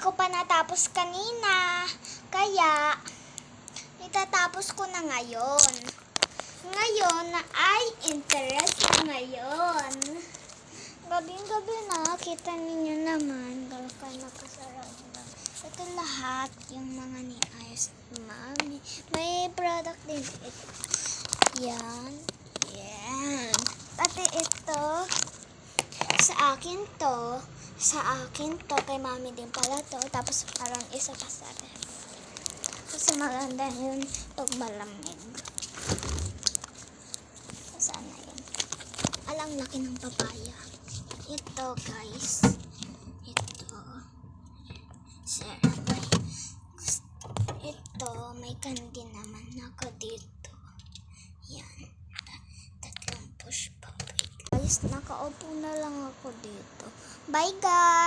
ko pa natapos kanina. Kaya, itatapos ko na ngayon. Ngayon ay interest ngayon. Gabing-gabi na, kita ninyo naman. Galka nakasarap na. Ito lahat yung mga ni-ayos ni Mami. May product din ito. Yan. Yan. Pati ito. Sa akin to. Sa akin to. Kay Mami din pala to. Tapos parang isa pa sa ref. Kasi maganda yun pag malamig. Sana yun. Alang laki ng papaya. Ito guys. Ito. Sir. Ito. May candy naman ako dito. Yan. Tatlong push pa. Guys, nakaupo na lang ako dito. Bye guys!